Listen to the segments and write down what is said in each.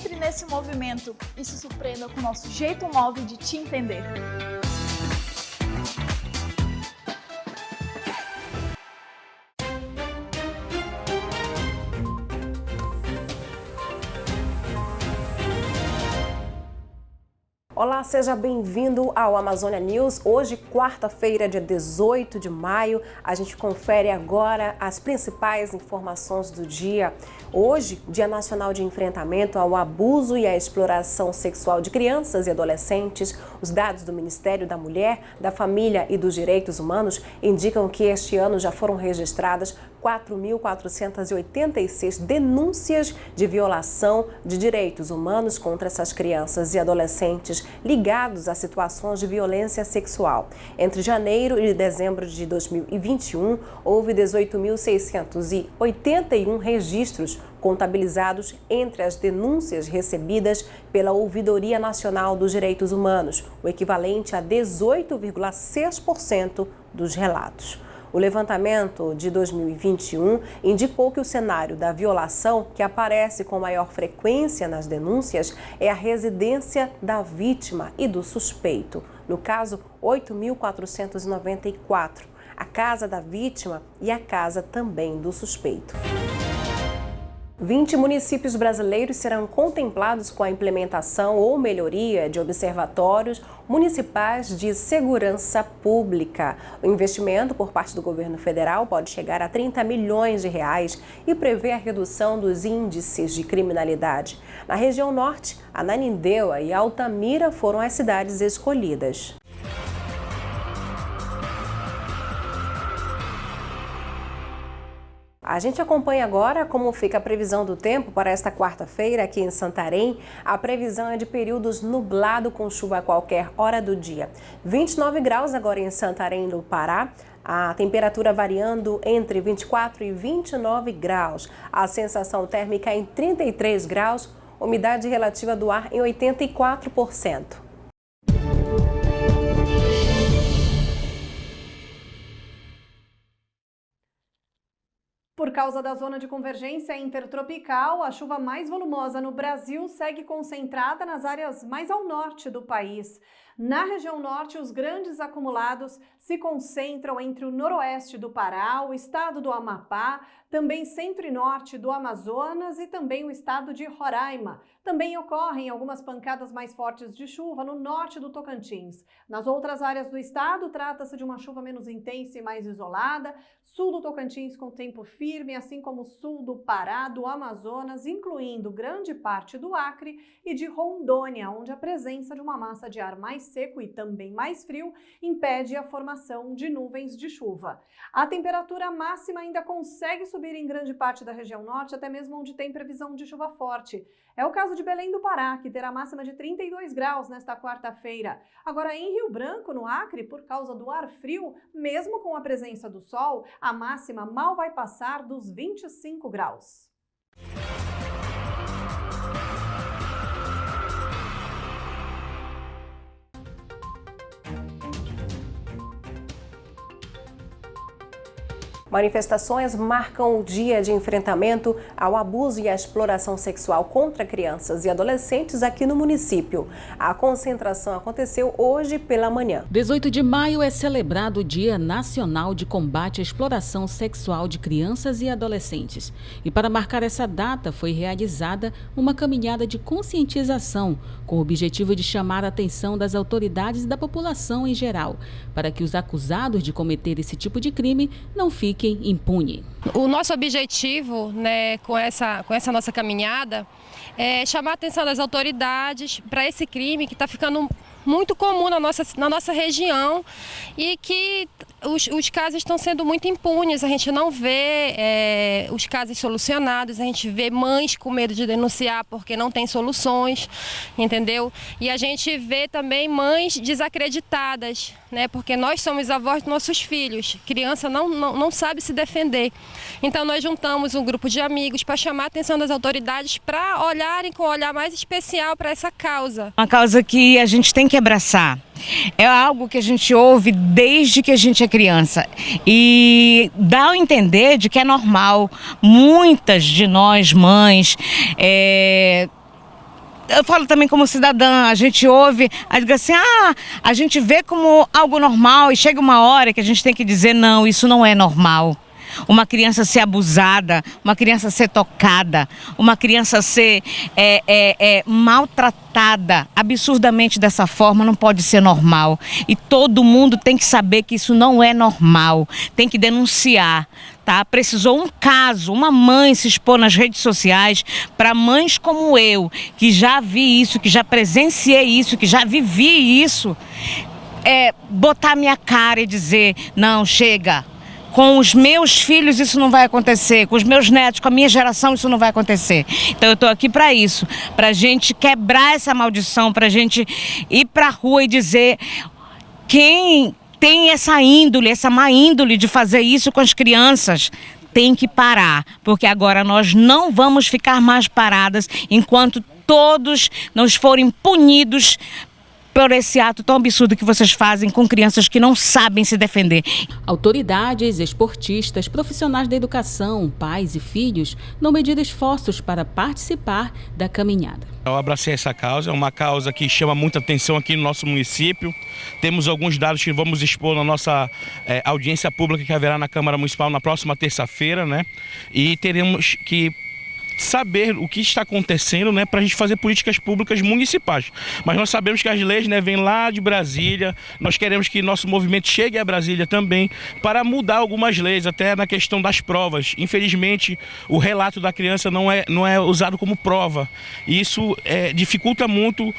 Entre nesse movimento e se surpreenda com o nosso jeito móvel de te entender. Olá, seja bem-vindo ao Amazônia News. Hoje, quarta-feira, dia 18 de maio, a gente confere agora as principais informações do dia. Hoje, Dia Nacional de Enfrentamento ao Abuso e à Exploração Sexual de Crianças e Adolescentes. Os dados do Ministério da Mulher, da Família e dos Direitos Humanos indicam que este ano já foram registradas 4.486 denúncias de violação de direitos humanos contra essas crianças e adolescentes ligados a situações de violência sexual. Entre janeiro e dezembro de 2021, houve 18.681 registros contabilizados entre as denúncias recebidas pela Ouvidoria Nacional dos Direitos Humanos, o equivalente a 18,6% dos relatos. O levantamento de 2021 indicou que o cenário da violação que aparece com maior frequência nas denúncias é a residência da vítima e do suspeito. No caso, 8.494, a casa da vítima e a casa também do suspeito. 20 municípios brasileiros serão contemplados com a implementação ou melhoria de observatórios municipais de segurança pública. O investimento por parte do governo federal pode chegar a 30 milhões de reais e prevê a redução dos índices de criminalidade. Na região norte, Ananindeua e Altamira foram as cidades escolhidas. A gente acompanha agora como fica a previsão do tempo para esta quarta-feira aqui em Santarém. A previsão é de períodos nublado com chuva a qualquer hora do dia. 29 graus agora em Santarém, no Pará. A temperatura variando entre 24 e 29 graus. A sensação térmica em 33 graus. Umidade relativa do ar em 84%. Por causa da zona de convergência intertropical, a chuva mais volumosa no Brasil segue concentrada nas áreas mais ao norte do país. Na região norte, os grandes acumulados se concentram entre o noroeste do Pará, o estado do Amapá, também centro e norte do Amazonas e também o estado de Roraima. Também ocorrem algumas pancadas mais fortes de chuva no norte do Tocantins. Nas outras áreas do estado, trata-se de uma chuva menos intensa e mais isolada. Sul do Tocantins com tempo firme, assim como sul do Pará, do Amazonas, incluindo grande parte do Acre e de Rondônia, onde a presença de uma massa de ar mais seco e também mais frio impede a formação de nuvens de chuva. A temperatura máxima ainda consegue subir em grande parte da região norte, até mesmo onde tem previsão de chuva forte. É o caso de Belém do Pará, que terá máxima de 32 graus nesta quarta-feira. Agora, em Rio Branco, no Acre, por causa do ar frio, mesmo com a presença do sol, a máxima mal vai passar dos 25 graus. Manifestações marcam o dia de enfrentamento ao abuso e à exploração sexual contra crianças e adolescentes aqui no município. A concentração aconteceu hoje pela manhã. 18 de maio é celebrado o Dia Nacional de Combate à Exploração Sexual de Crianças e Adolescentes. E para marcar essa data foi realizada uma caminhada de conscientização com o objetivo de chamar a atenção das autoridades e da população em geral, para que os acusados de cometer esse tipo de crime não fiquem impune. O nosso objetivo, né, com essa nossa caminhada é chamar a atenção das autoridades para esse crime que está ficando muito comum na nossa região e que os casos estão sendo muito impunes. A gente não vê os casos solucionados, a gente vê mães com medo de denunciar porque não tem soluções, entendeu? E a gente vê também mães desacreditadas, né? Porque nós somos avós dos nossos filhos. Criança não sabe se defender. Então nós juntamos um grupo de amigos para chamar a atenção das autoridades para olharem com um olhar mais especial para essa causa. Uma causa que a gente tem que abraçar. É algo que a gente ouve desde que a gente é criança e dá a entender de que é normal. Muitas de nós, mães, eu falo também como cidadã, a gente ouve, digo assim, a gente vê como algo normal e chega uma hora que a gente tem que dizer, não, isso não é normal. Uma criança ser abusada, uma criança ser tocada, uma criança ser maltratada absurdamente dessa forma não pode ser normal. E todo mundo tem que saber que isso não é normal, tem que denunciar. Tá? Precisou um caso, uma mãe se expor nas redes sociais para mães como eu, que já vi isso, que já presenciei isso, que já vivi isso, botar minha cara e dizer, não, chega. Com os meus filhos isso não vai acontecer, com os meus netos, com a minha geração isso não vai acontecer. Então eu estou aqui para isso, para a gente quebrar essa maldição, para a gente ir para a rua e dizer quem tem essa índole, essa má índole de fazer isso com as crianças, tem que parar, porque agora nós não vamos ficar mais paradas enquanto todos não forem punidos por esse ato tão absurdo que vocês fazem com crianças que não sabem se defender. Autoridades, esportistas, profissionais da educação, pais e filhos não mediram esforços para participar da caminhada. Eu abracei essa causa, é uma causa que chama muita atenção aqui no nosso município. Temos alguns dados que vamos expor na nossa audiência pública que haverá na Câmara Municipal na próxima terça-feira, né? E teremos que saber o que está acontecendo, né, para a gente fazer políticas públicas municipais. Mas nós sabemos que as leis, né, vêm lá de Brasília, nós queremos que nosso movimento chegue a Brasília também para mudar algumas leis, até na questão das provas. Infelizmente, o relato da criança não é usado como prova. E isso dificulta muito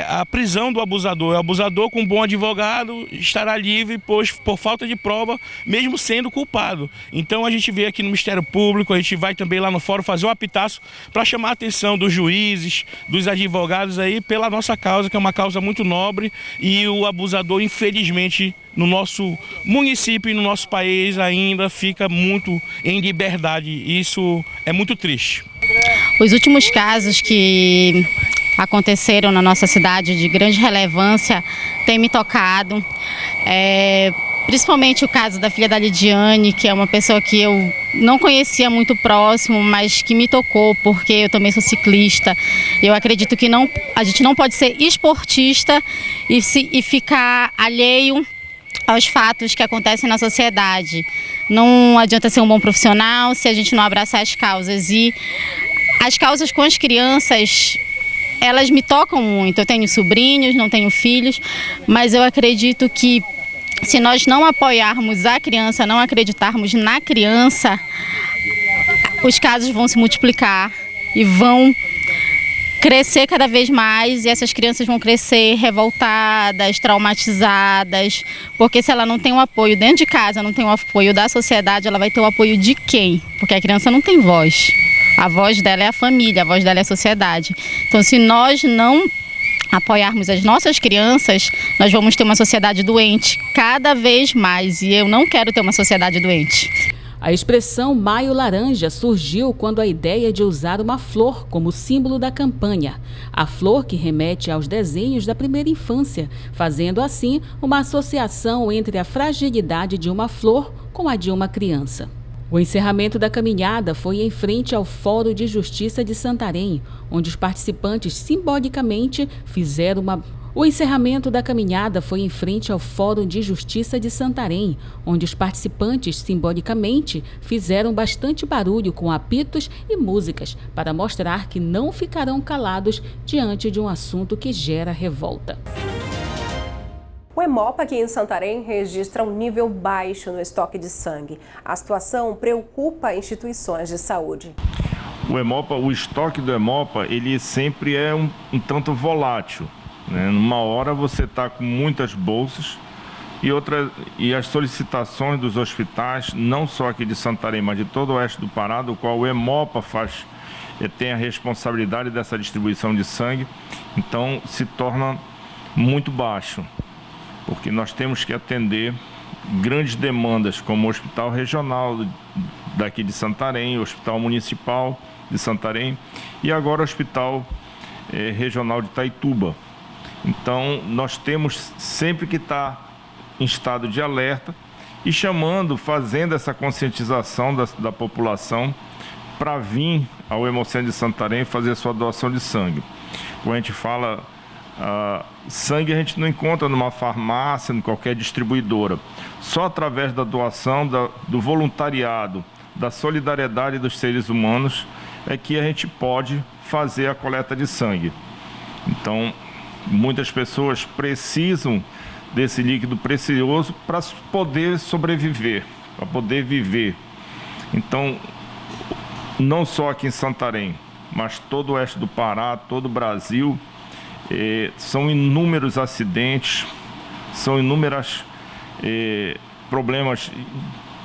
a prisão do abusador. O abusador, com um bom advogado, estará livre por falta de prova, mesmo sendo culpado. Então a gente veio aqui no Ministério Público, a gente vai também lá no fórum fazer um apitaço para chamar a atenção dos juízes, dos advogados aí pela nossa causa, que é uma causa muito nobre, e o abusador, infelizmente, no nosso município e no nosso país ainda fica muito em liberdade. Isso é muito triste. Os últimos casos que aconteceram na nossa cidade de grande relevância têm me tocado. Principalmente o caso da filha da Lidiane, que é uma pessoa que eu não conhecia muito próximo, mas que me tocou, porque eu também sou ciclista. Eu acredito que a gente não pode ser esportista e ficar alheio aos fatos que acontecem na sociedade. Não adianta ser um bom profissional se a gente não abraçar as causas. E as causas com as crianças, elas me tocam muito. Eu tenho sobrinhos, não tenho filhos, mas eu acredito que se nós não apoiarmos a criança, não acreditarmos na criança, os casos vão se multiplicar e vão crescer cada vez mais, e essas crianças vão crescer revoltadas, traumatizadas, porque se ela não tem o apoio dentro de casa, não tem o apoio da sociedade, ela vai ter o apoio de quem? Porque a criança não tem voz. A voz dela é a família, a voz dela é a sociedade. Então, se nós não apoiarmos as nossas crianças, nós vamos ter uma sociedade doente cada vez mais, e eu não quero ter uma sociedade doente. A expressão Maio Laranja surgiu quando a ideia de usar uma flor como símbolo da campanha. A flor que remete aos desenhos da primeira infância, fazendo assim uma associação entre a fragilidade de uma flor com a de uma criança. O encerramento da caminhada foi em frente ao Fórum de Justiça de Santarém, onde os participantes simbolicamente fizeram O encerramento da caminhada foi em frente ao Fórum de Justiça de Santarém, onde os participantes simbolicamente fizeram bastante barulho com apitos e músicas para mostrar que não ficarão calados diante de um assunto que gera revolta. O Hemopa aqui em Santarém registra um nível baixo no estoque de sangue. A situação preocupa instituições de saúde. O estoque do Hemopa, ele sempre é um tanto volátil, né? Numa hora você está com muitas bolsas e as solicitações dos hospitais, não só aqui de Santarém, mas de todo o oeste do Pará, do qual o Hemopa tem a responsabilidade dessa distribuição de sangue, então se torna muito baixo, porque nós temos que atender grandes demandas, como o Hospital Regional daqui de Santarém, o Hospital Municipal de Santarém e agora o Hospital Regional de Itaituba. Então, nós temos sempre que estar em estado de alerta e fazendo essa conscientização da população para vir ao Hemocentro de Santarém fazer sua doação de sangue. Quando a gente fala sangue, a gente não encontra numa farmácia, em qualquer distribuidora. Só através da doação, do voluntariado, da solidariedade dos seres humanos é que a gente pode fazer a coleta de sangue. Então, muitas pessoas precisam desse líquido precioso para poder sobreviver, para poder viver. Então, não só aqui em Santarém, mas todo o oeste do Pará, todo o Brasil, são inúmeros acidentes, são inúmeros problemas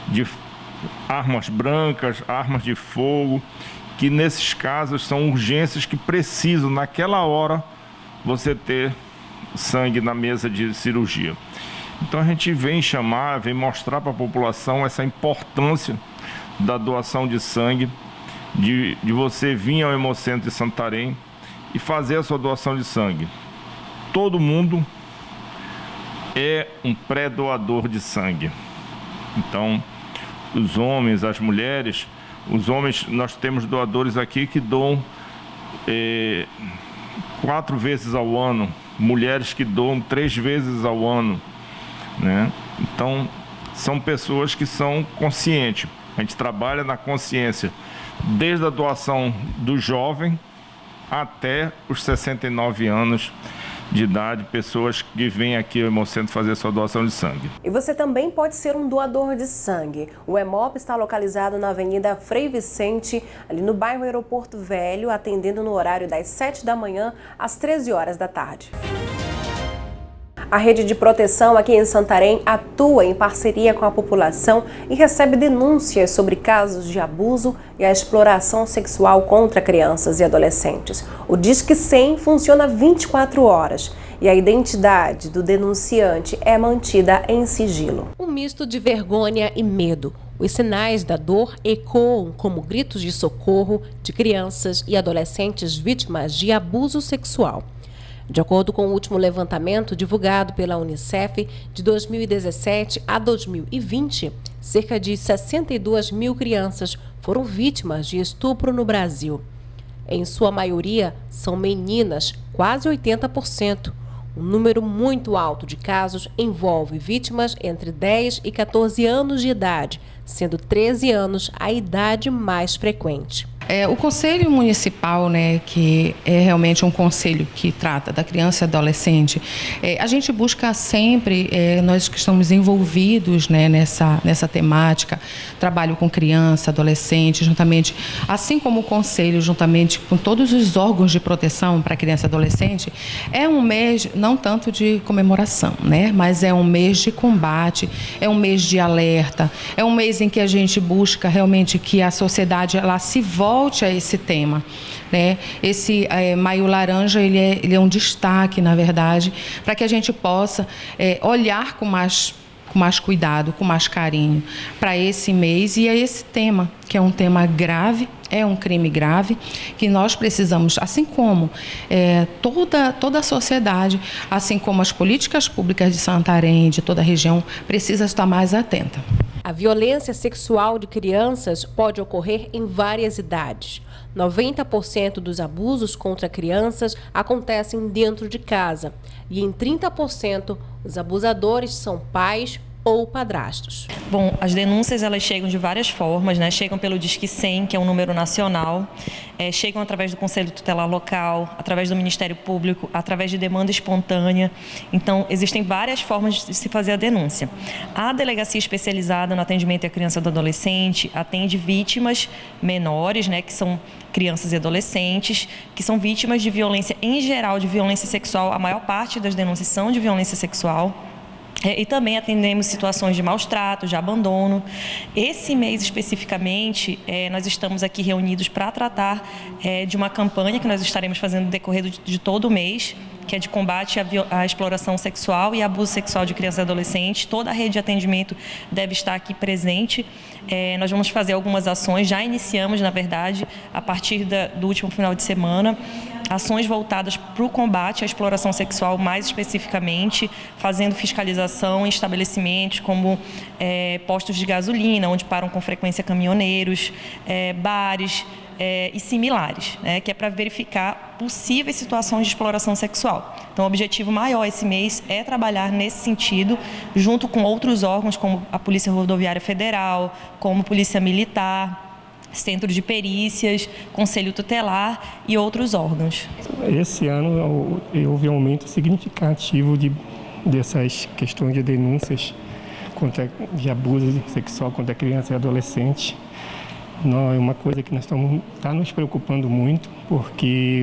de armas brancas, armas de fogo, que nesses casos são urgências que precisam, naquela hora, você ter sangue na mesa de cirurgia. Então a gente vem mostrar para a população essa importância da doação de sangue, de você vir ao Hemocentro de Santarém e fazer a sua doação de sangue. Todo mundo é um pré-doador de sangue. Então, os homens, as mulheres, os homens, nós temos doadores aqui que doam 4 vezes ao ano, mulheres que doam 3 vezes ao ano, né? Então, são pessoas que são conscientes. A gente trabalha na consciência, desde a doação do jovem até os 69 anos de idade, pessoas que vêm aqui ao Hemocentro fazer sua doação de sangue. E você também pode ser um doador de sangue. O Hemop está localizado na Avenida Frei Vicente, ali no bairro Aeroporto Velho, atendendo no horário das 7 da manhã às 13 horas da tarde. A rede de proteção aqui em Santarém atua em parceria com a população e recebe denúncias sobre casos de abuso e a exploração sexual contra crianças e adolescentes. O Disque 100 funciona 24 horas e a identidade do denunciante é mantida em sigilo. Um misto de vergonha e medo. Os sinais da dor ecoam como gritos de socorro de crianças e adolescentes vítimas de abuso sexual. De acordo com o último levantamento divulgado pela Unicef, de 2017 a 2020, cerca de 62 mil crianças foram vítimas de estupro no Brasil. Em sua maioria, são meninas, quase 80%. Um número muito alto de casos envolve vítimas entre 10 e 14 anos de idade, sendo 13 anos a idade mais frequente. O Conselho Municipal, que é realmente um conselho que trata da criança e adolescente, a gente busca sempre, nós que estamos envolvidos nessa temática, trabalho com criança, adolescente, juntamente, assim como o Conselho, juntamente com todos os órgãos de proteção para criança e adolescente, é um mês não tanto de comemoração, mas é um mês de combate, é um mês de alerta, é um mês em que a gente busca realmente que a sociedade ela se volte a esse tema, Esse Maio Laranja ele é um destaque, na verdade, para que a gente possa olhar com mais cuidado, com mais carinho para esse mês e a esse tema, que é um tema grave, é um crime grave, que nós precisamos, assim como toda a sociedade, assim como as políticas públicas de Santarém, de toda a região, precisa estar mais atenta. A violência sexual de crianças pode ocorrer em várias idades. 90% dos abusos contra crianças acontecem dentro de casa e em 30% os abusadores são pais ou padrastos. Bom, as denúncias elas chegam de várias formas, Chegam pelo Disque 100, que é um número nacional, chegam através do Conselho Tutelar Local, através do Ministério Público, através de demanda espontânea. Então, existem várias formas de se fazer a denúncia. A delegacia especializada no atendimento à criança e do adolescente atende vítimas menores, que são crianças e adolescentes, que são vítimas de violência, em geral, de violência sexual. A maior parte das denúncias são de violência sexual. E também atendemos situações de maus tratos, de abandono. Esse mês especificamente, nós estamos aqui reunidos para tratar de uma campanha que nós estaremos fazendo no decorrer de todo o mês, que é de combate à exploração sexual e abuso sexual de crianças e adolescentes. Toda a rede de atendimento deve estar aqui presente. Nós vamos fazer algumas ações, já iniciamos, na verdade, a partir do último final de semana, ações voltadas para o combate à exploração sexual, mais especificamente, fazendo fiscalização em estabelecimentos como postos de gasolina, onde param com frequência caminhoneiros, bares, e similares, né, que é para verificar possíveis situações de exploração sexual. Então, o objetivo maior esse mês é trabalhar nesse sentido, junto com outros órgãos, como a Polícia Rodoviária Federal, como Polícia Militar, Centro de Perícias, Conselho Tutelar e outros órgãos. Esse ano houve um aumento significativo dessas questões de denúncias de abuso sexual contra criança e adolescente. É uma coisa que está nos preocupando muito, porque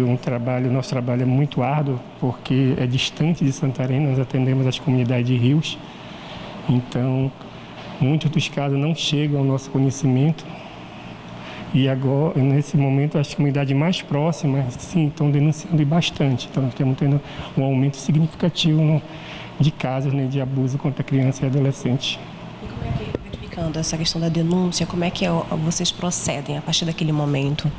nosso trabalho é muito árduo, porque é distante de Santarém, nós atendemos as comunidades de Rios. Então, muitos dos casos não chegam ao nosso conhecimento. E agora, nesse momento, as comunidades mais próximas, sim, estão denunciando bastante. Então, nós estamos tendo um aumento significativo de casos, né, de abuso contra criança e adolescente. E como é que, verificando essa questão da denúncia, como é que vocês procedem a partir daquele momento?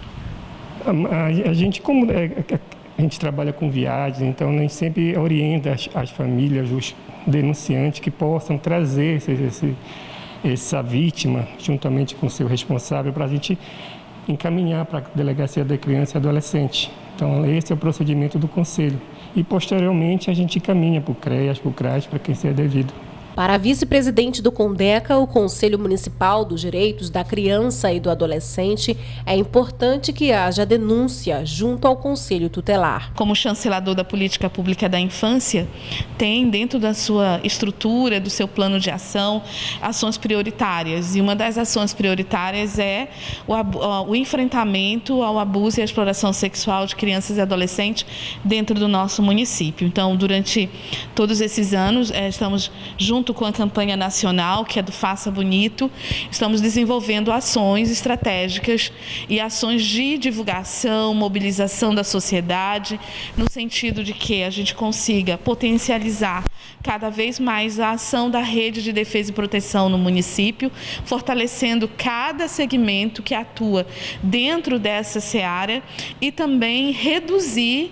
A gente, como a gente trabalha com viagens, então a gente sempre orienta as famílias, os denunciantes, que possam trazer essa vítima, juntamente com o seu responsável, para a gente encaminhar para a Delegacia da Criança e Adolescente. Então, esse é o procedimento do Conselho. E, posteriormente, a gente caminha para o CREAS, para o CRAS, para quem seja devido. Para a vice-presidente do CONDECA, o Conselho Municipal dos Direitos da Criança e do Adolescente, é importante que haja denúncia junto ao Conselho Tutelar. Como chancelador da Política Pública da Infância, tem dentro da sua estrutura, do seu plano de ação, ações prioritárias. E uma das ações prioritárias é o enfrentamento ao abuso e à exploração sexual de crianças e adolescentes dentro do nosso município. Então, durante todos esses anos, estamos junto com a campanha nacional, que é do Faça Bonito, estamos desenvolvendo ações estratégicas e ações de divulgação, mobilização da sociedade, no sentido de que a gente consiga potencializar cada vez mais a ação da rede de defesa e proteção no município, fortalecendo cada segmento que atua dentro dessa seara e também reduzir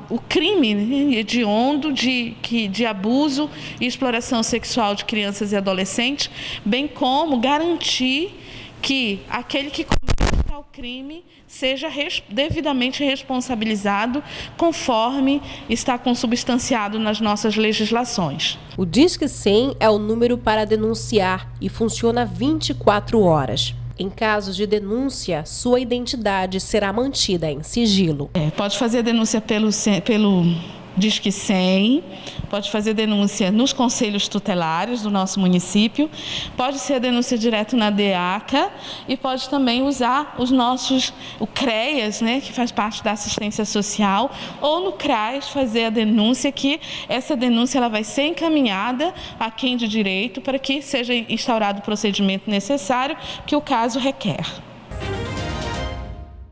o crime hediondo de abuso e exploração sexual de crianças e adolescentes, bem como garantir que aquele que comete tal crime seja devidamente responsabilizado conforme está consubstanciado nas nossas legislações. O Disque 100 é o número para denunciar e funciona 24 horas. Em casos de denúncia, sua identidade será mantida em sigilo. Pode fazer denúncia pelo Disque 100, pode fazer denúncia nos conselhos tutelares do nosso município, pode ser denúncia direto na DEACA e pode também usar o CREAS, né, que faz parte da assistência social, ou no CRAS fazer a denúncia, que essa denúncia ela vai ser encaminhada a quem de direito para que seja instaurado o procedimento necessário que o caso requer.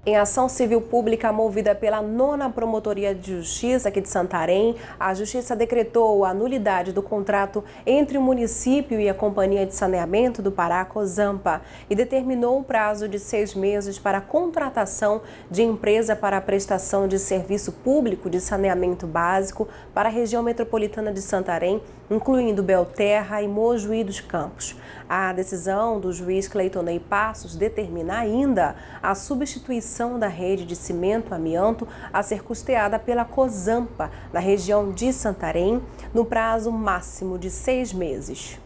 Em ação civil pública movida pela 9ª Promotoria de Justiça aqui de Santarém, a Justiça decretou a nulidade do contrato entre o município e a Companhia de Saneamento do Pará, Cozampa, e determinou um prazo de 6 meses para a contratação de empresa para a prestação de serviço público de saneamento básico para a região metropolitana de Santarém, incluindo Belterra e Mojuí dos Campos. A decisão do juiz Cleitonei Passos determina ainda a substituição da rede de cimento amianto a ser custeada pela Cozampa, na região de Santarém, no prazo máximo de 6 meses.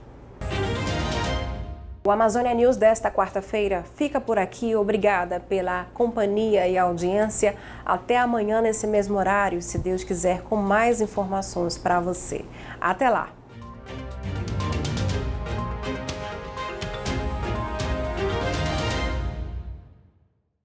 O Amazônia News desta quarta-feira fica por aqui. Obrigada pela companhia e audiência. Até amanhã nesse mesmo horário, se Deus quiser, com mais informações para você. Até lá!